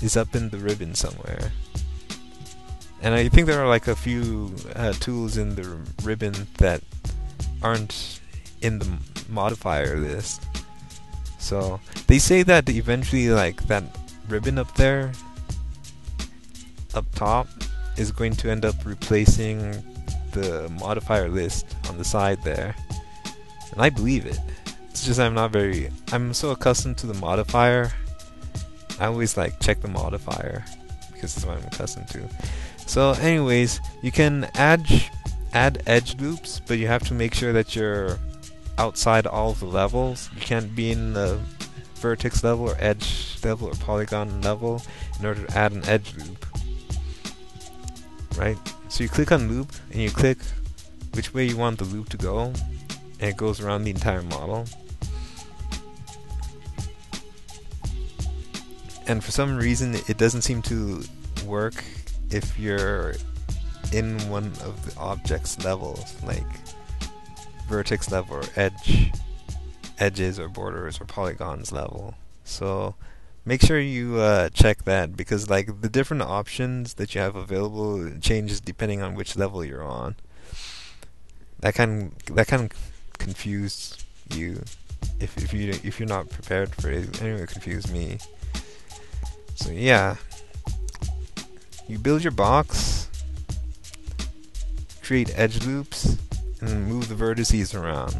is up in the ribbon somewhere. And I think there are like a few tools in the ribbon that aren't in the modifier list. So they say that eventually like that ribbon up there, up top, is going to end up replacing the modifier list on the side there. And I believe it. It's just I'm so accustomed to the modifier. I always like check the modifier because that's what I'm accustomed to. So anyways, you can add edge loops, but you have to make sure that you're outside all of the levels. You can't be in the vertex level or edge level or polygon level in order to add an edge loop. Right? So you click on loop and you click which way you want the loop to go, and it goes around the entire model. And for some reason it doesn't seem to work if you're in one of the object's levels, like vertex level or edges or borders or polygons level. So make sure you check that, because like the different options that you have available changes depending on which level you're on. That can confuse you if you're not prepared for it. Anyway, it confused me. So yeah, you build your box, create edge loops, and move the vertices around,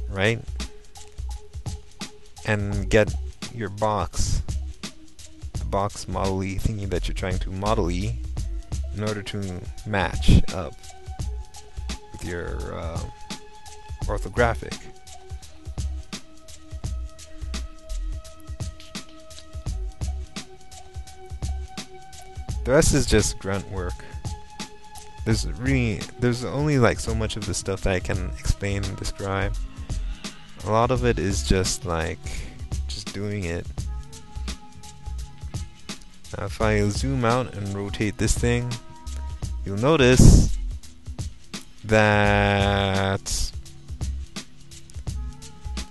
right? And get your box, the box model-y thingy that you're trying to model-y in order to match up with your orthographic. The rest is just grunt work. There's only like so much of the stuff that I can explain and describe. A lot of it is just like just doing it. Now if I zoom out and rotate this thing, you'll notice that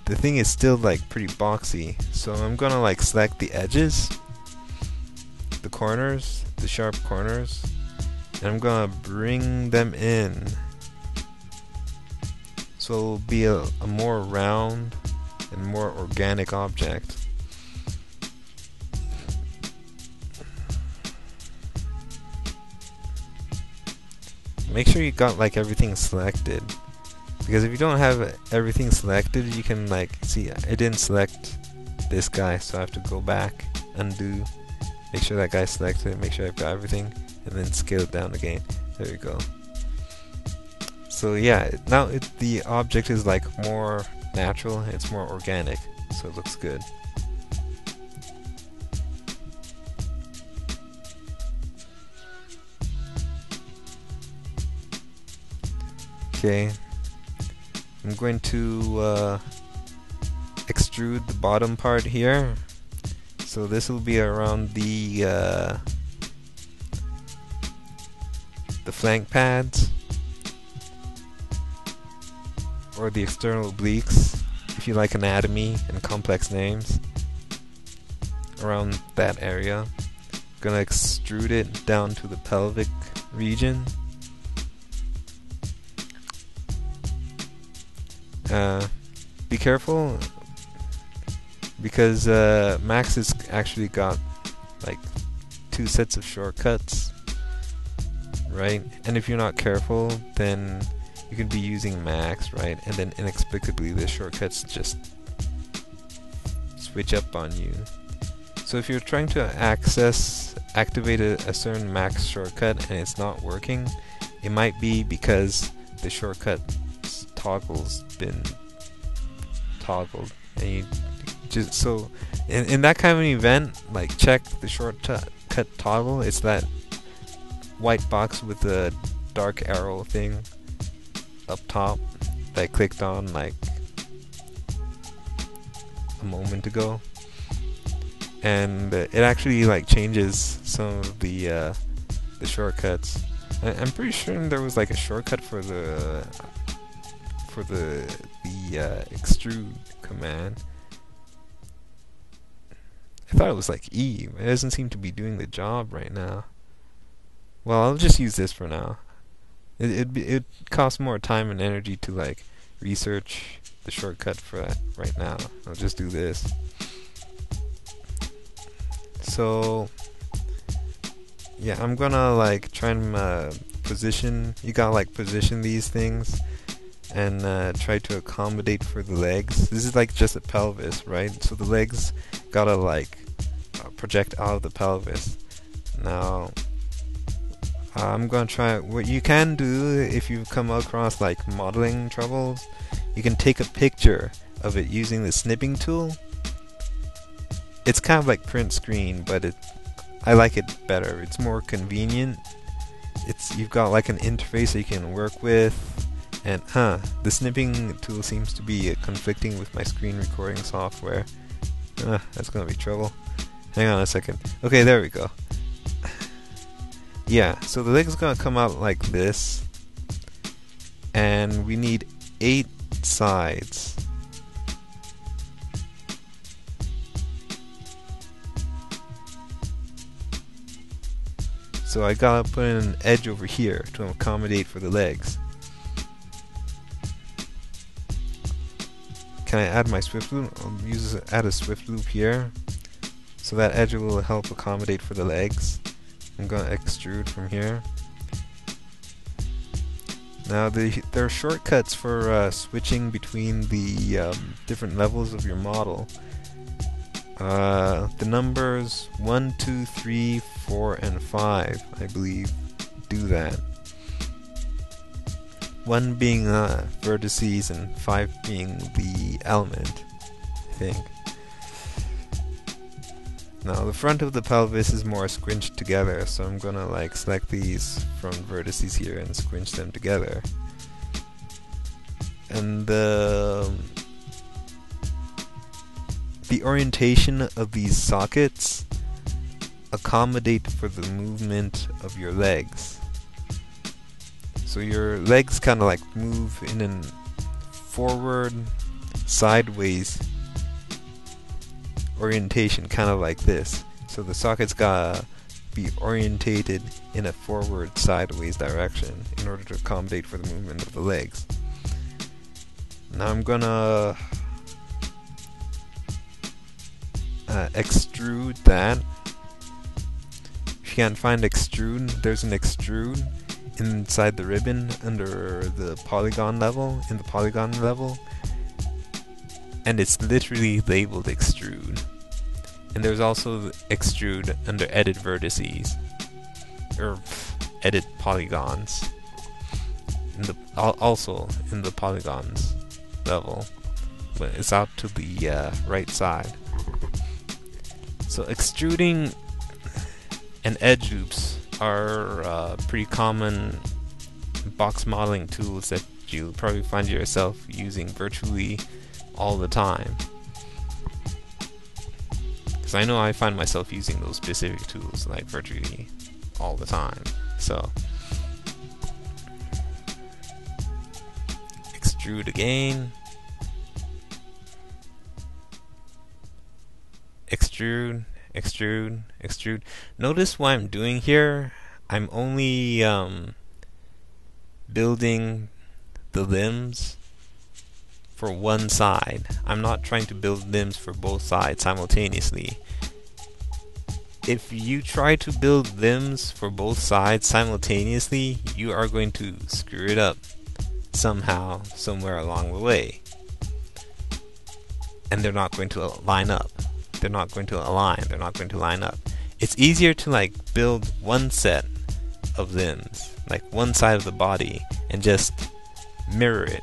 the thing is still like pretty boxy. So I'm gonna like select the edges, the corners, the sharp corners, and I'm gonna bring them in so it'll be a more round and more organic object. Make sure you got like everything selected, because if you don't have everything selected, you can like see I didn't select this guy, so I have to go back, undo, make sure that guy's selected, make sure I've got everything, and then scale it down again. There we go. So yeah, now the object is like more natural, it's more organic, so it looks good. Okay, I'm going to extrude the bottom part here. So this will be around the flank pads, or the external obliques, if you like anatomy and complex names, around that area. Gonna extrude it down to the pelvic region. Be careful, because Max has actually got like 2 sets of shortcuts, right? And if you're not careful, then you can be using Max, right? And then inexplicably the shortcuts just switch up on you. So if you're trying to activate a certain Max shortcut and it's not working, it might be because the shortcut toggle's been toggled, and you just, so in that kind of an event, like check the shortcut toggle. It's that white box with the dark arrow thing up top that I clicked on like a moment ago, and it actually like changes some of the shortcuts. I'm pretty sure there was like a shortcut for the extrude command. I thought it was like E. It doesn't seem to be doing the job right now. Well, I'll just use this for now. It costs more time and energy to like research the shortcut for that right now. I'll just do this. So yeah, I'm gonna like try and position. You gotta like position these things and try to accommodate for the legs. This is like just a pelvis, right? So the legs gotta like project out of the pelvis. Now I'm gonna try. What you can do if you come across like modeling troubles, you can take a picture of it using the snipping tool. It's kind of like print screen, but I like it better. It's more convenient. You've got like an interface that you can work with, and the snipping tool seems to be conflicting with my screen recording software. That's gonna be trouble. Hang on a second. Okay, there we go. Yeah, so the leg's gonna come out like this, and we need 8 sides. So I gotta put in an edge over here to accommodate for the legs. Can I add my swift loop? I'll add a swift loop here. So that edge will help accommodate for the legs. I'm gonna extrude from here. Now there are shortcuts for switching between the different levels of your model. The numbers 1, 2, 3, 4, and 5, I believe, do that. 1 being vertices and 5 being the element, I think. Now the front of the pelvis is more squinched together, so I'm gonna like select these front vertices here and squinch them together. And the orientation of these sockets accommodate for the movement of your legs. So your legs kind of like move in an forward, sideways orientation, kind of like this. So the socket's gotta be orientated in a forward, sideways direction in order to accommodate for the movement of the legs. Now I'm gonna extrude that. If you can't find extrude, there's an extrude inside the ribbon under the polygon level, and it's literally labeled extrude. And there's also extrude under edit vertices, or edit polygons, also in the polygons level, but it's out to the right side. So extruding and edge loops are pretty common box modeling tools that you'll probably find yourself using virtually all the time. Because I know I find myself using those specific tools like virtually all the time. So extrude again. Extrude, extrude, extrude. Notice what I'm doing here. I'm only building the limbs for one side. I'm not trying to build limbs for both sides simultaneously. If you try to build limbs for both sides simultaneously, you are going to screw it up somehow, somewhere along the way. And they're not going to line up. They're not going to align. They're not going to line up. It's easier to like build one set of limbs, like one side of the body, and just mirror it.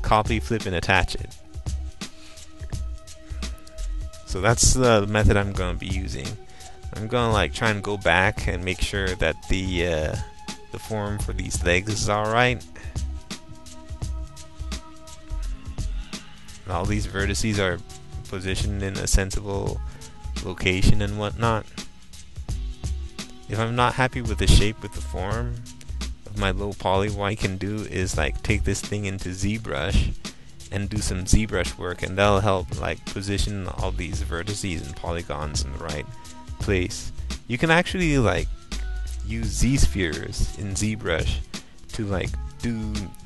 Copy, flip, and attach it. So that's the method I'm going to be using. I'm going to like try and go back and make sure that the form for these legs is alright. All these vertices are positioned in a sensible location and whatnot. If I'm not happy with the shape with the form of my low poly, what I can do is like take this thing into ZBrush and do some ZBrush work, and that'll help like position all these vertices and polygons in the right place. You can actually like use Z spheres in ZBrush to like do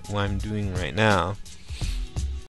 what I'm doing right now.